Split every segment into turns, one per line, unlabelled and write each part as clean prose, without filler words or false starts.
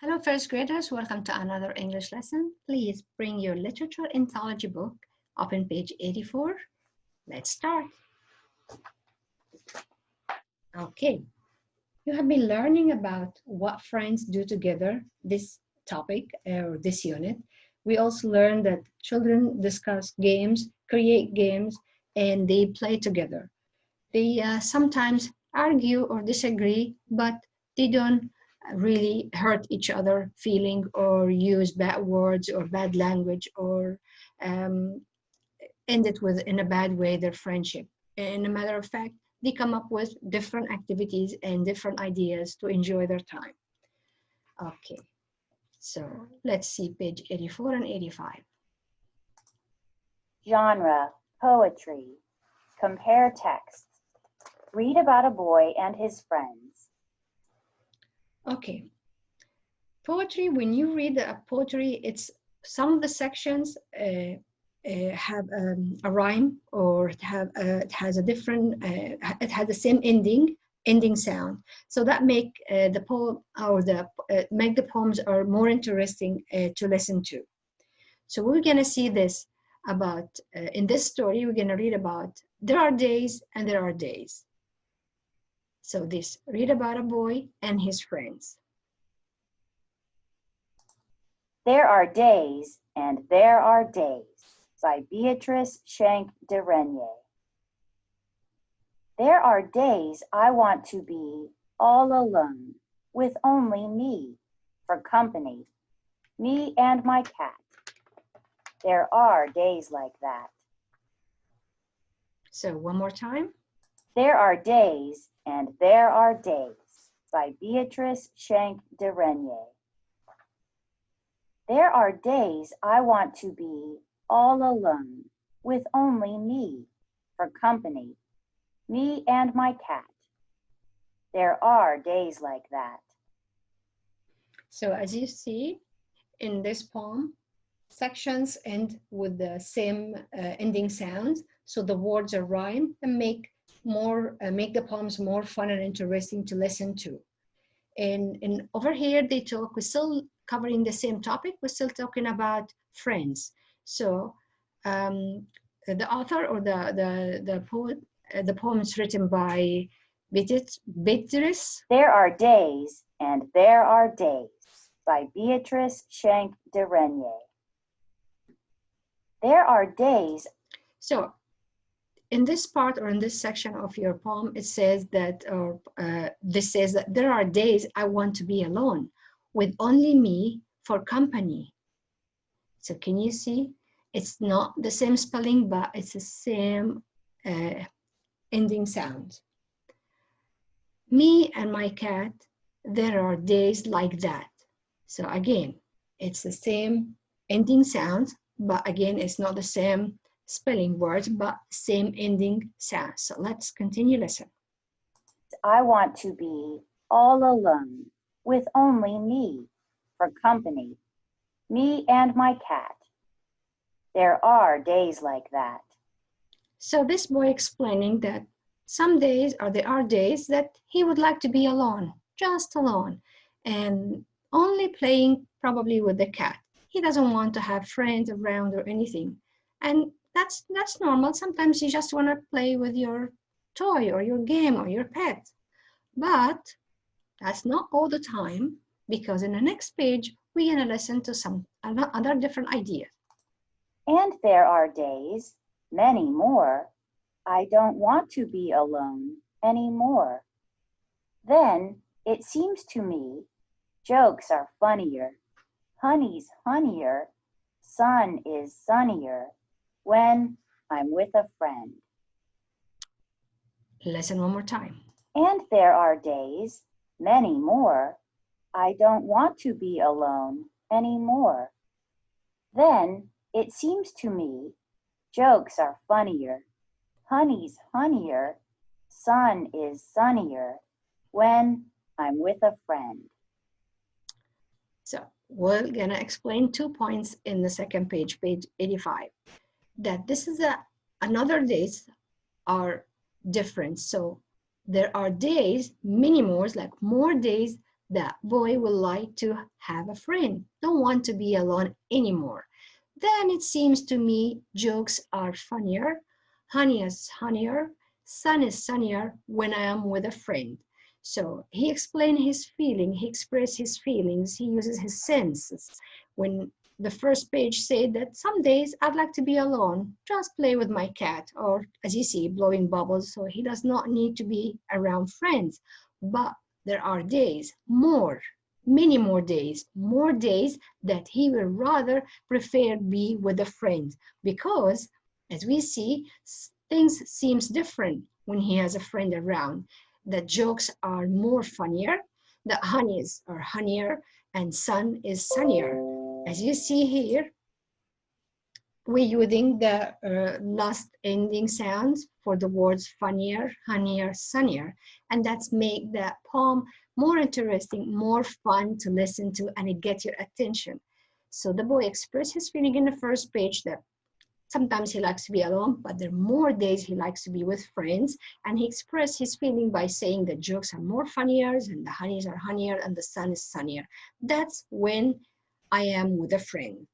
Hello, first graders. Welcome to another English lesson. Please bring your literature anthology book. Open page 84. Let's start. Okay. You have been learning about what friends do together, this topic or this unit. We also learned that children discuss games, create games, and they play together. They sometimes argue or disagree, but they don't really hurt each other feeling or use bad words or bad language or um, end it with in a bad way their friendship. In a matter of fact, they come up with different activities and different ideas to enjoy their time. Okay, so let's see page 84 and 85.
Genre, poetry. Compare texts. Read about a boy and his friends.
Okay. Poetry, when you read poetry, it's some of the sections have a rhyme, or it has a different, it has the same ending sound. So that make the poem or make the poems are more interesting to listen to. So we're gonna see this about in this story. We're gonna read about there are days and there are days. So this read about a boy and his friends.
There are days and there are days by Beatrice Schenck de Renier. There are days I want to be all alone with only me for company, me and my cat. There are days like that.
So one more time.
There are days and there are days by Beatrice Schenck de Renier. There are days I want to be all alone with only me for company, me and my cat. There are days like that.
So as you see in this poem, sections end with the same ending sounds. So the words are rhyme and make the poems more fun and interesting to listen to. And over here we're still covering the same topic. We're still talking about friends. So the author or the poet, the poem is written by Beatrice.
There are days and there are days by Beatrice Schenck de Renier. There are days.
So in this part or in this section of your poem, it says that, this says that there are days I want to be alone with only me for company. So can you see? It's not the same spelling, but it's the same ending sound. Me and my cat, there are days like that. So again, it's the same ending sound, but again, it's not the same spelling words, but same ending sound. So let's continue lesson.
I want to be all alone with only me for company, me and my cat. There are days like that.
So this boy explaining that some days, or there are days that he would like to be alone, just alone, and only playing probably with the cat. He doesn't want to have friends around or anything. And that's normal. Sometimes you just want to play with your toy or your game or your pet. But that's not all the time, because in the next page, we're going to listen to some other different ideas.
And there are days, many more, I don't want to be alone anymore. Then it seems to me jokes are funnier, honey's honeyer, sun is sunnier when I'm with a friend.
Listen one more time.
And there are days, many more, I don't want to be alone anymore. Then it seems to me jokes are funnier, honey's honeyer, sun is sunnier when I'm with a friend.
So we're gonna explain 2 points in the second page, page 85, that this is another days are different. So there are days, many more, like more days that boy would like to have a friend, don't want to be alone anymore. Then it seems to me jokes are funnier, honey is honeyer, sun is sunnier when I am with a friend. So he explained his feeling, he expressed his feelings, he uses his senses. When the first page said that some days I'd like to be alone, just play with my cat, or as you see, blowing bubbles, so he does not need to be around friends. But there are days, many more days that he will rather prefer be with a friend, because as we see, things seems different when he has a friend around. The jokes are more funnier, the honeys are honeyer, and sun is sunnier. As you see here, we're using the last ending sounds for the words funnier, honeyer, sunnier, and that's make the poem more interesting, more fun to listen to, and it gets your attention. So the boy expressed his feeling in the first page that sometimes he likes to be alone, but there are more days he likes to be with friends, and he expressed his feeling by saying the jokes are more funnier, and the honeys are honeyer, and the sun is sunnier. That's when I am with a friend.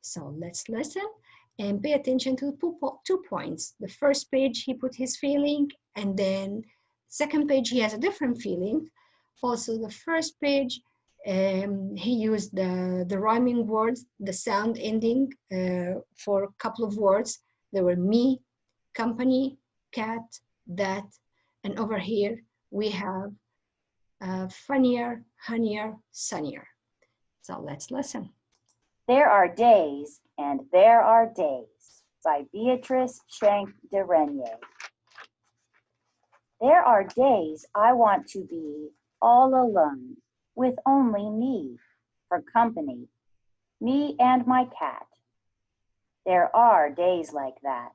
So let's listen and pay attention to 2 points. The first page, he put his feeling, and then second page, he has a different feeling. Also, the first page, he used the rhyming words, the sound ending for a couple of words. There were me, company, cat, that, and over here we have funnier, honeyer, sunnier. So let's listen.
There are days and there are days by Beatrice Schenck de Renier. There are days I want to be all alone with only me for company, me and my cat. There are days like that.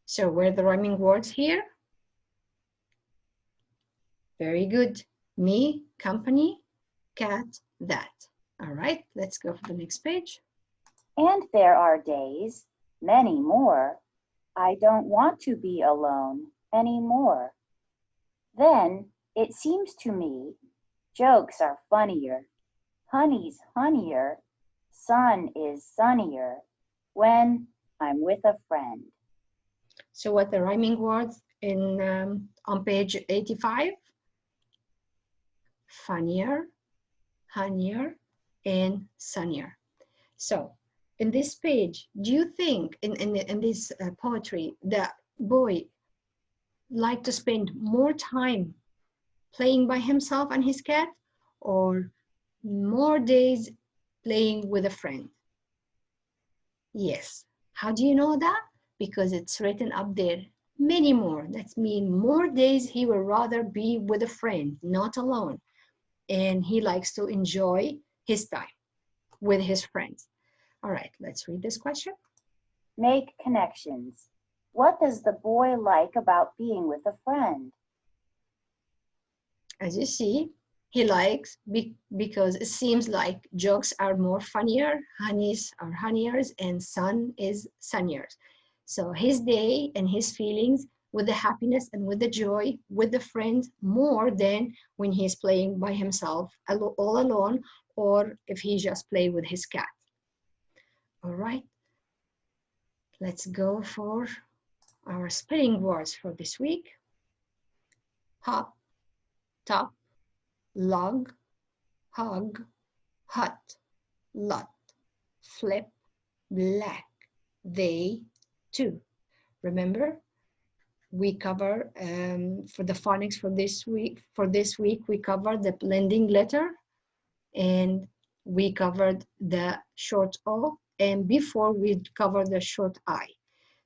So where are the rhyming words here? Very good. Me, company, cat, that. All right, let's go for the next page.
And there are days, many more, I don't want to be alone anymore. Then it seems to me jokes are funnier, honey's honeyer, sun is sunnier when I'm with a friend.
So what the rhyming words in on page 85? Funnier, honeyer, and sunnier. So in this page, do you think in this poetry that boy like to spend more time playing by himself and his cat, or more days playing with a friend? Yes. How do you know that? Because it's written up there. Many more. That means more days he will rather be with a friend, not alone. And he likes to enjoy his time with his friends. All right, let's read this question.
Make connections. What does the boy like about being with a friend?
As you see, he likes because it seems like jokes are more funnier, honeys are honeyiers, and sun is sunnier. So his day and his feelings with the happiness and with the joy with the friends more than when he's playing by himself all alone, or if he just play with his cat. All right, let's go for our spelling words for this week. Hop, top, log, hug, hut, lot, flip, black, they, too. Remember, we cover for the phonics for this week. For this week, we covered the blending letter, and we covered the short O, and before we covered the short I.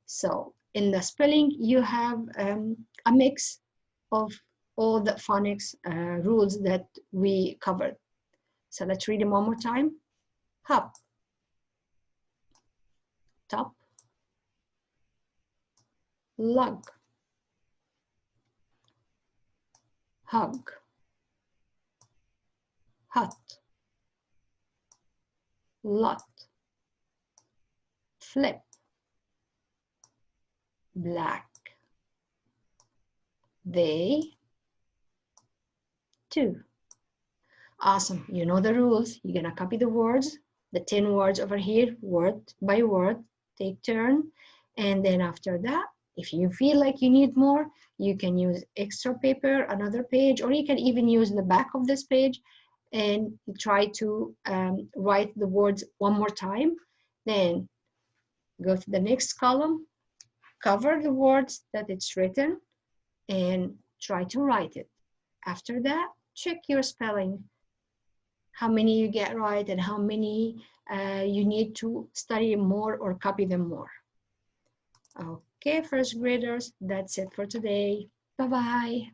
So in the spelling, you have a mix of all the phonics rules that we covered. So let's read them one more time. Hop, top, lug, hug, hut, lot, flip, black, they, too. Awesome. You know the rules. You're going to copy the words, the 10 words over here, word by word, take turn. And then after that, if you feel like you need more, you can use extra paper, another page, or you can even use the back of this page and try to write the words one more time. Then go to the next column, cover the words that it's written, and try to write it. After that, check your spelling, how many you get right and how many you need to study more or copy them more. Okay, first graders, that's it for today. Bye-bye.